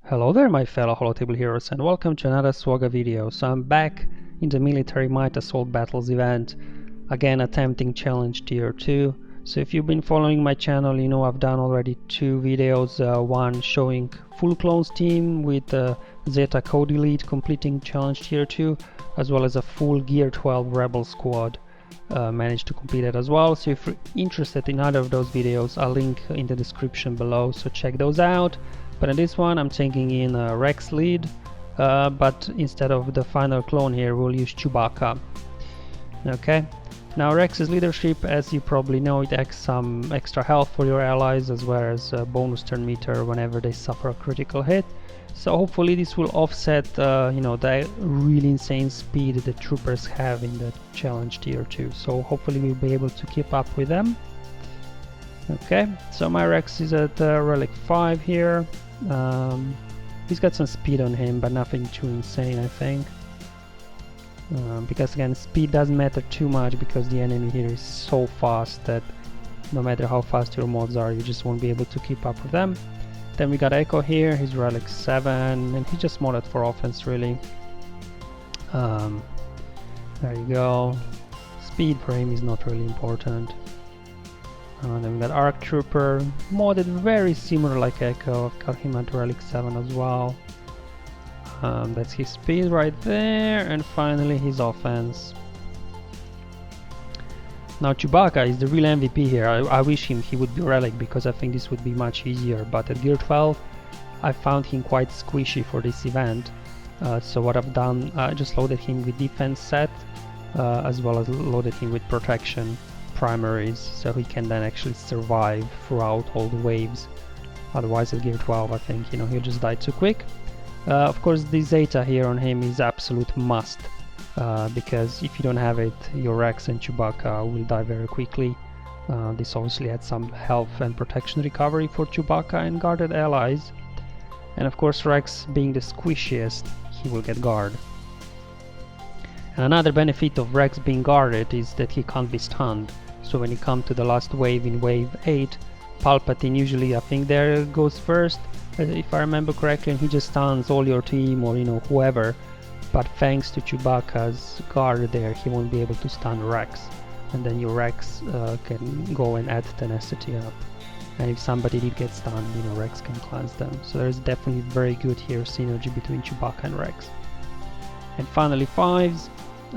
Hello there my fellow holotable heroes and welcome to another SWGOH video. So I'm back in the Military Might Assault Battles event, again attempting challenge tier 2. So if you've been following my channel, you know I've done already two videos, one showing full clones team with Zeta Code Elite completing challenge tier 2, as well as a full Gear 12 Rebel squad managed to complete it as well. So if you're interested in either of those videos, I'll link in the description below, so check those out. But in this one I'm taking in Rex lead, but instead of the final clone here we'll use Chewbacca. Okay, now Rex's leadership, as you probably know, it adds some extra health for your allies as well as a bonus turn meter whenever they suffer a critical hit. So hopefully this will offset you know, the really insane speed the troopers have in the challenge tier 2. So hopefully we'll be able to keep up with them. Okay, so my Rex is at relic 5 here. He's got some speed on him, but nothing too insane, I think. Because again, speed doesn't matter too much because the enemy here is so fast that no matter how fast your mods are, you just won't be able to keep up with them. Then we got Echo here, he's relic 7, and he just modded for offense really. There you go. Speed for him is not really important. Then we got Arc Trooper, modded very similar like Echo. I've got him at relic 7 as well. That's his speed right there, and finally his offense. Now Chewbacca is the real MVP here. I wish he would be relic because I think this would be much easier, but at Gear 12 I found him quite squishy for this event. So what I've done, I just loaded him with defense set, as well as loaded him with protection primaries, so he can then actually survive throughout all the waves. Otherwise at Gear 12 I think, you know, he'll just die too quick. Of course the Zeta here on him is absolute must, because if you don't have it, your Rex and Chewbacca will die very quickly. This obviously had some health and protection recovery for Chewbacca and guarded allies, and of course Rex being the squishiest, he will get guard. And another benefit of Rex being guarded is that he can't be stunned. So when you come to the last wave in wave 8, Palpatine usually, I think, there goes first, if I remember correctly, and he just stuns all your team or, you know, whoever. But thanks to Chewbacca's guard there, he won't be able to stun Rex, and then your Rex can go and add tenacity up. And if somebody did get stunned, you know, Rex can cleanse them. So there's definitely very good here synergy between Chewbacca and Rex. And finally 5s,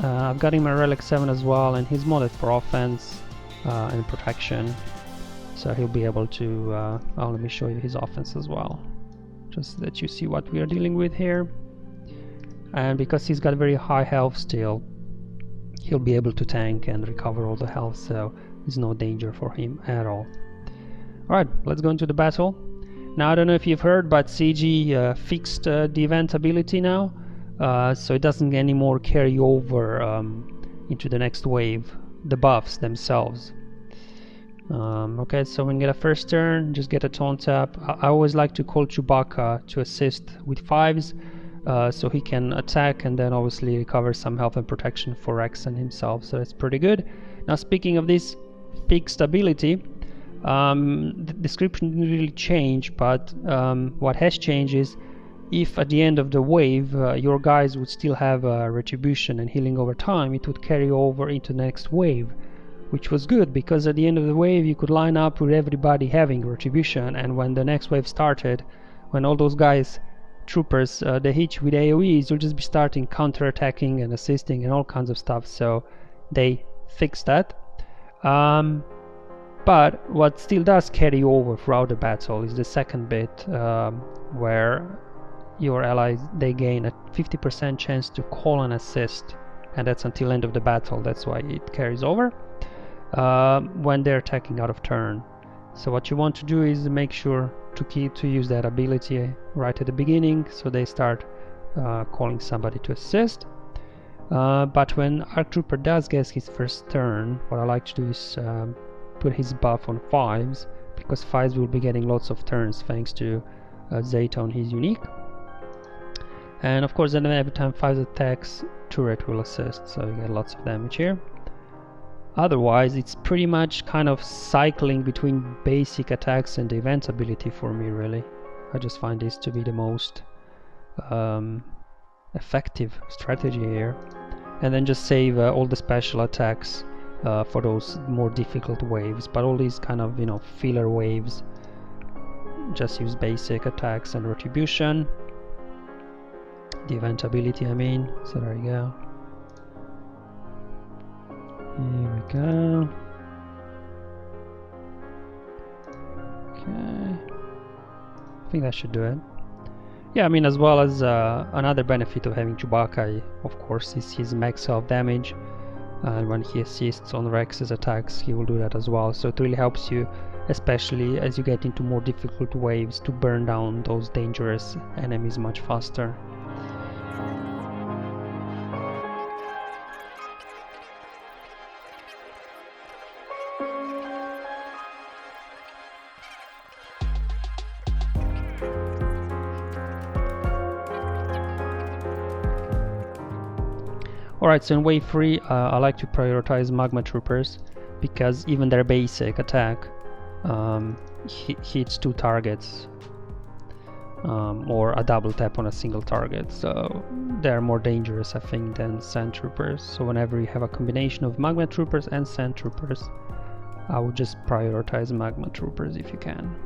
I've got him at relic 7 as well, and he's modded for offense and protection, so he'll be able to let me show you his offense as well, just so that you see what we are dealing with here. And because he's got very high health still, he'll be able to tank and recover all the health, so there's no danger for him at all. Alright, let's go into the battle. Now I don't know if you've heard, but CG fixed the event ability now. So it doesn't anymore carry over into the next wave, the buffs themselves. Okay, so when you get a first turn, just get a taunt tap. I always like to call Chewbacca to assist with 5s, so he can attack and then obviously recover some health and protection for Rex and himself, so that's pretty good. Now speaking of this fixed ability, the description didn't really change, but what has changed is if at the end of the wave your guys would still have retribution and healing over time, it would carry over into the next wave, which was good because at the end of the wave you could line up with everybody having retribution, and when the next wave started, when all those guys, troopers, they hit you with AoEs, you'll just be starting counter-attacking and assisting and all kinds of stuff, so they fixed that. But what still does carry over throughout the battle is the second bit, where your allies, they gain a 50% chance to call an assist, and that's until end of the battle. That's why it carries over when they're attacking out of turn. So what you want to do is make sure to use that ability right at the beginning, so they start calling somebody to assist. But when Arc Trooper does get his first turn, what I like to do is put his buff on 5s, because 5s will be getting lots of turns thanks to Zeta on his unique. And of course then every time 5 attacks, turret will assist, so you get lots of damage here. Otherwise it's pretty much kind of cycling between basic attacks and the event ability for me really. I just find this to be the most effective strategy here. And then just save all the special attacks for those more difficult waves, but all these kind of, you know, filler waves, just use basic attacks and retribution, the event ability I mean. So there you go. Here we go. Okay, I think that should do it. Yeah, I mean, as well as another benefit of having Chewbacca, of course, is his max health damage, and when he assists on Rex's attacks he will do that as well, so it really helps you, especially as you get into more difficult waves, to burn down those dangerous enemies much faster. Alright, so in wave 3 I like to prioritize Magma Troopers, because even their basic attack hits 2 targets, or a double tap on a single target, so they're more dangerous, I think, than Sand Troopers. So whenever you have a combination of Magma Troopers and Sand Troopers, I would just prioritize Magma Troopers if you can.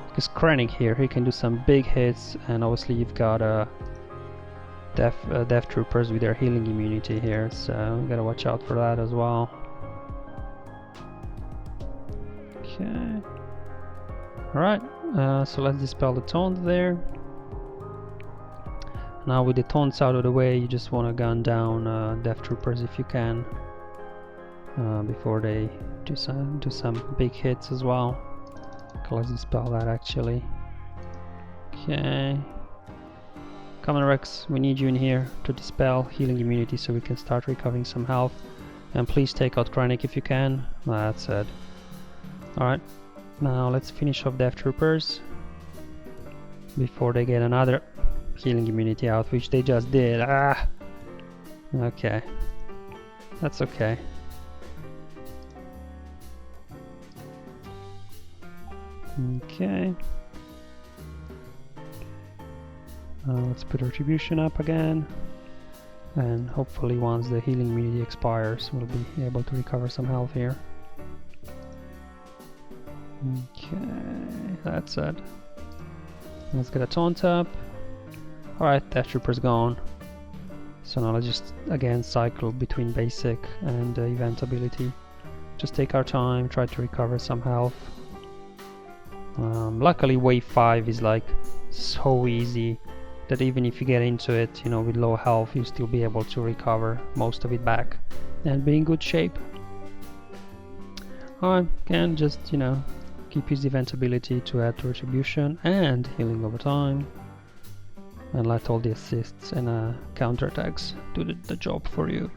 Because Krennic here, he can do some big hits, and obviously you've got Death Troopers with their healing immunity here, so you gotta watch out for that as well. Okay. Alright, so let's dispel the taunt there. Now with the taunts out of the way, you just want to gun down Death Troopers if you can, before they do some big hits as well. Okay, let's dispel that actually. Okay. Come on, Rex, we need you in here to dispel healing immunity so we can start recovering some health. And please take out Krennic if you can. That's it. Alright, now let's finish off Death Troopers before they get another healing immunity out, which they just did. Ah! Okay. That's okay. Okay. Let's put Retribution up again, and hopefully once the healing immunity expires we'll be able to recover some health here. Okay, that's it. Let's get a taunt up. Alright, Death Trooper's gone. So now let's just again cycle between basic and event ability. Just take our time, try to recover some health. Luckily wave 5 is like so easy that even if you get into it, you know, with low health, you'll still be able to recover most of it back and be in good shape. Alright, again, just, you know, keep his event ability to add to retribution and healing over time, and let all the assists and counterattacks do the job for you.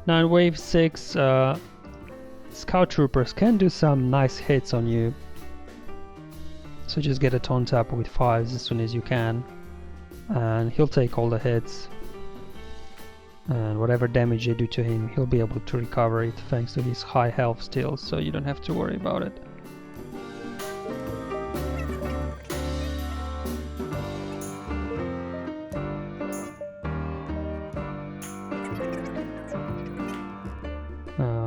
Now in wave 6, Scout Troopers can do some nice hits on you, so just get a taunt up with 5s as soon as you can, and he'll take all the hits, and whatever damage they do to him, he'll be able to recover it thanks to his high health still, so you don't have to worry about it.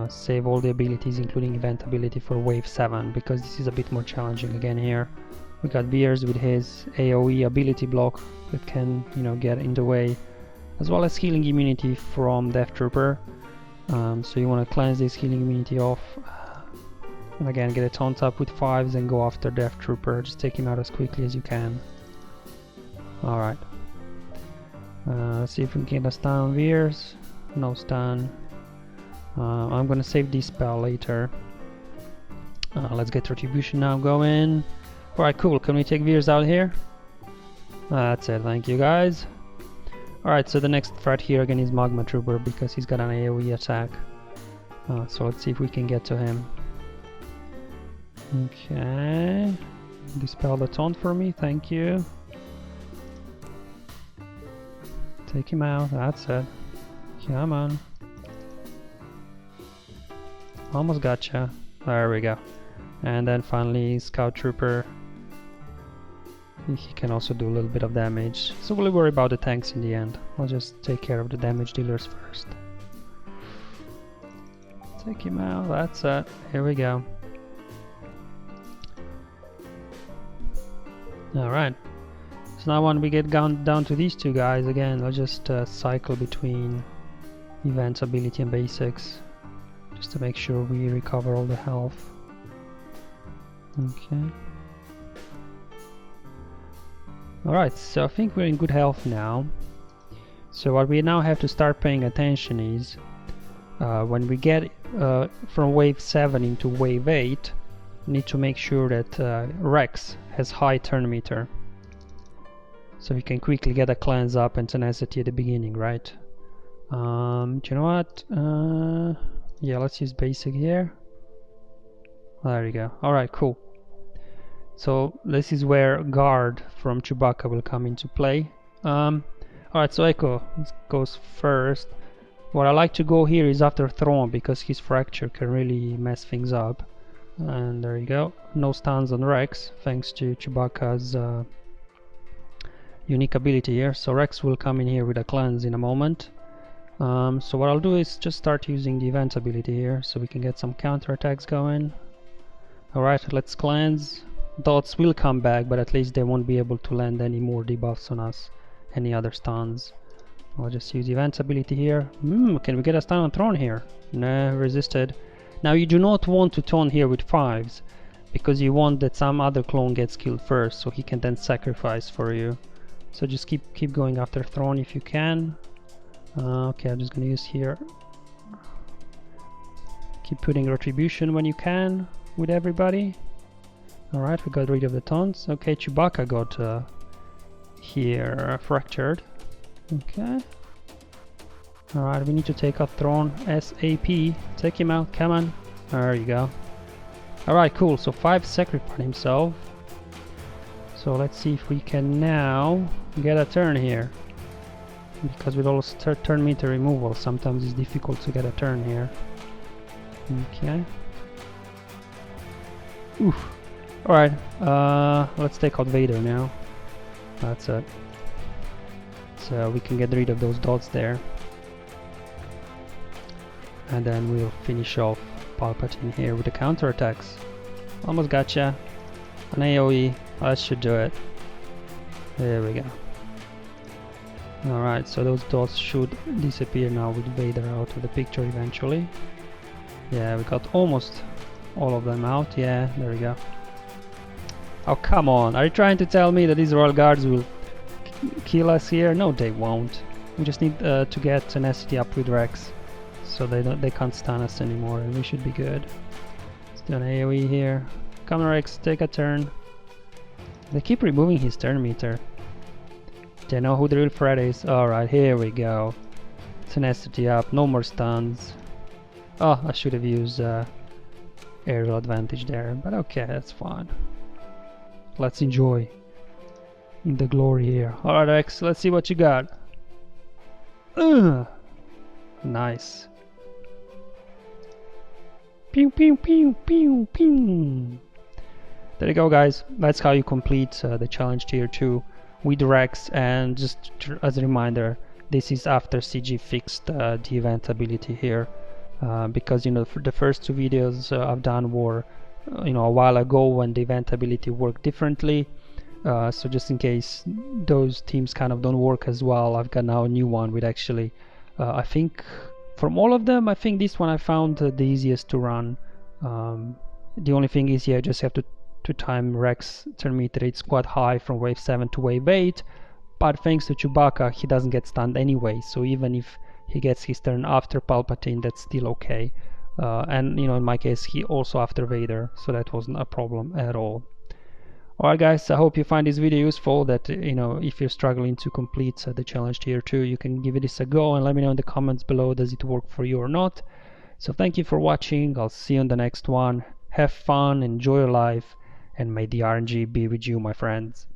Save all the abilities including event ability for wave 7, because this is a bit more challenging again here. We got Veers with his AoE ability block that can, you know, get in the way, as well as healing immunity from Death Trooper. So you want to cleanse this healing immunity off, and again get a taunt up with 5s and go after Death Trooper. Just take him out as quickly as you can. Alright. See if we can get a stun on Veers. No stun. I'm gonna save this spell later. Let's get Retribution now going. Alright, cool. Can we take Veers out here? That's it, thank you guys. Alright, so the next threat here again is Magma Trooper because he's got an AoE attack. So let's see if we can get to him. Okay. Dispel the taunt for me, thank you. Take him out, that's it. Come on. Almost gotcha. There we go. And then finally Scout Trooper. He can also do a little bit of damage. So we'll worry about the tanks in the end. I'll just take care of the damage dealers first. Take him out, that's it. Here we go. Alright. So now when we get down to these two guys again, I'll just cycle between events, ability and basics. Just to make sure we recover all the health. Okay. Alright, so I think we're in good health now. So what we now have to start paying attention is when we get from wave 7 into wave 8, we need to make sure that Rex has high turn meter. So we can quickly get a cleanse up and tenacity at the beginning, right? Do you know what? Yeah, let's use basic here. There you go. Alright, cool. So this is where guard from Chewbacca will come into play. Alright, so Echo goes first. What I like to go here is after Thrawn because his fracture can really mess things up. And there you go. No stuns on Rex thanks to Chewbacca's unique ability here. So Rex will come in here with a cleanse in a moment. So what I'll do is just start using the event ability here so we can get some counter attacks going. Alright, let's cleanse. Dots will come back, but at least they won't be able to land any more debuffs on us, any other stuns. I'll just use event ability here. Can we get a stun on Thrawn here? No, resisted. Now you do not want to taunt here with 5s because you want that some other clone gets killed first so he can then sacrifice for you. So just keep going after Thrawn if you can. Okay, I'm just gonna use here. Keep putting Retribution when you can with everybody. Alright, we got rid of the taunts. Okay, Chewbacca got here fractured. Okay. Alright, we need to take out Thrawn SAP. Take him out, come on. There you go. Alright, cool. So 5 sacrificed himself. So let's see if we can now get a turn here. Because with all turn meter removal, sometimes it's difficult to get a turn here. Okay. Oof. Alright, let's take out Vader now. That's it. So we can get rid of those dots there. And then we'll finish off Palpatine here with the counterattacks. Almost gotcha. An AoE, that should do it. There we go. Alright, so those dots should disappear now with Vader out of the picture eventually. Yeah, we got almost all of them out. Yeah, there we go. Oh, come on. Are you trying to tell me that these Royal Guards will kill us here? No, they won't. We just need to get tenacity up with Rex. So they can't stun us anymore and we should be good. Let's do an AoE here. Come on, Rex, take a turn. They keep removing his turn meter. They know who the real threat is. Alright, here we go. Tenacity up, no more stuns. Oh, I should have used aerial advantage there, but okay, that's fine. Let's enjoy the glory here. Alright, Rex, let's see what you got. Nice. Pew pew pew pew pew. There you go, guys. That's how you complete the challenge tier 2 with Rex. And just as a reminder, this is after CG fixed the event ability here, because you know the first 2 videos I've done were a while ago when the event ability worked differently. So just in case those teams kind of don't work as well, I've got now a new one with actually I think from all of them, I think this one I found the easiest to run. The only thing is, yeah, I just have to time Rex turn meter. It's quite high from wave 7 to wave 8, but thanks to Chewbacca he doesn't get stunned anyway, so even if he gets his turn after Palpatine, that's still okay. And you know, in my case, he also after Vader, so that wasn't a problem at all. Alright guys, I hope you find this video useful, that you know, if you're struggling to complete the challenge tier 2, you can give it a go and let me know in the comments below, does it work for you or not. So thank you for watching, I'll see you on the next one. Have fun, enjoy your life, and may the RNG be with you, my friends.